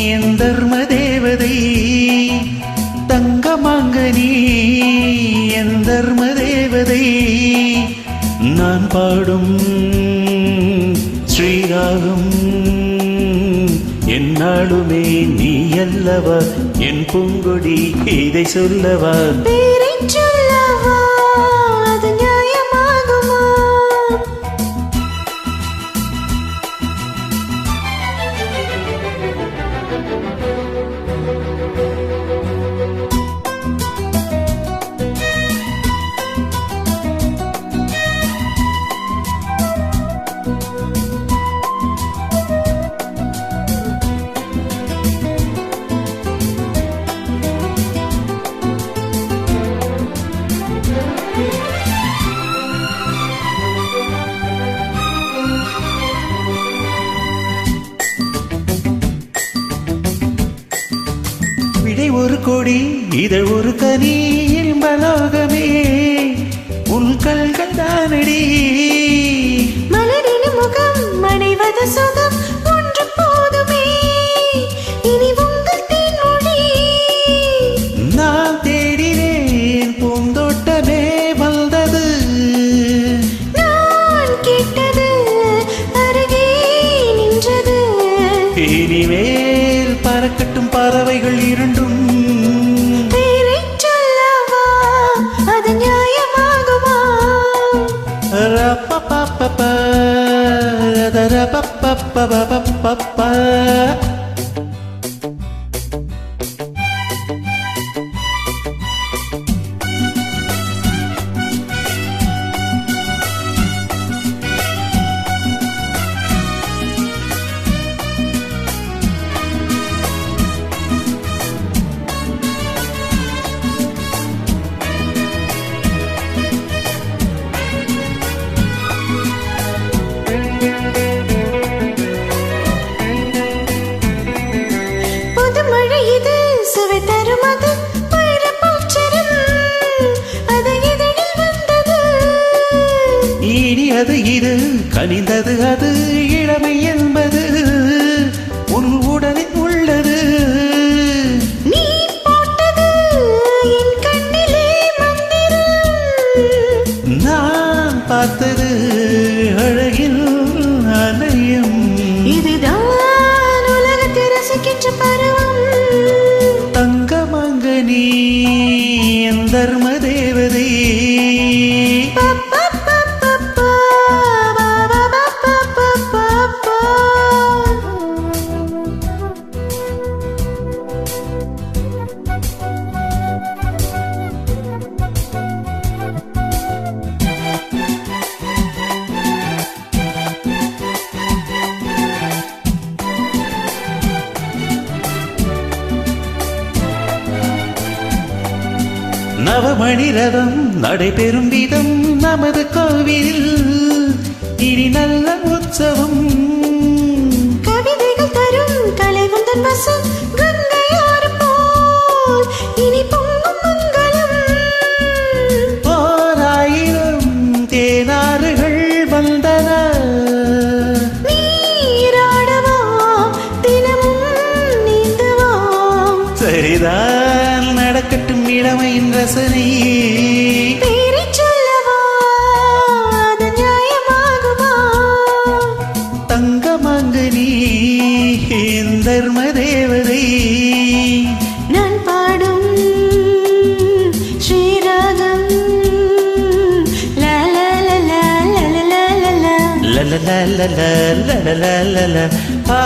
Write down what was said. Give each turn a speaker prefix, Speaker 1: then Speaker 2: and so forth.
Speaker 1: என் தர்ம தேவதை தங்கமாங்கனி என் தர்ம தேவதை நான் பாடும் ஸ்ரீராகம் என்னாலுமே நீ அல்லவா என் பூங்கொடி இதை சொல்லவா விடை ஒரு கொடி இதழ் ஒரு கனி இன்பலோகமே உன் கண்கள் தானடி
Speaker 2: மலரின் முகம் மனைவது சுகம் ஒன்று போதுமே இனி உங்கள் தேன்மொழி
Speaker 1: நான் தேடினேன் பூந்தோட்டமே வந்தது
Speaker 2: நான் கேட்டது அருகே நின்றது
Speaker 1: இனிமேல் பறக்கட்டும் பறவைகள் இரண்டும்
Speaker 2: பேரைச் சொல்லவா அது நியாயமாகுமா
Speaker 1: ரப்பப்பப்பப்ப ரதரப்பப்பப்பப்பப்பப்ப இனியது இது கனிந்தது அது இளமை என்பது உன் உடலில் உள்ளது
Speaker 2: நீ போட்டது என் கண்ணிலே மந்திரம்
Speaker 1: நான் பார்த்தது அழகில் அலையும்
Speaker 2: இதுதான் உலகத்தை ரசிக்கின்ற பருவம்
Speaker 1: தங்கமங்கனி என் தர்ம தேவதை நவமணி ரதம் நடைபெறும் விதம் நமது கோவிலில் இனி நல்ல உற்சவம்
Speaker 2: கவிதைகள் தரும் கலைவந்தன் வசம் கங்கையாறு போல் இனி பொங்கும் மங்களம்
Speaker 1: ஓராயிரம் தேனாறுகள் வந்தன
Speaker 2: நீராடவா தினமும் நீந்துவாம்
Speaker 1: சரிதான் நடக்கட்டும் இளமையின் ரசனை
Speaker 2: பேரைச் சொல்லவா அது நியாயமாகுமா
Speaker 1: தங்கமங்கனி என் தர்ம தேவதை
Speaker 2: நான் பாடும் ஸ்ரீராகம் லா லா லா லா லா லா லா லா
Speaker 1: லலலலலலலலலல பா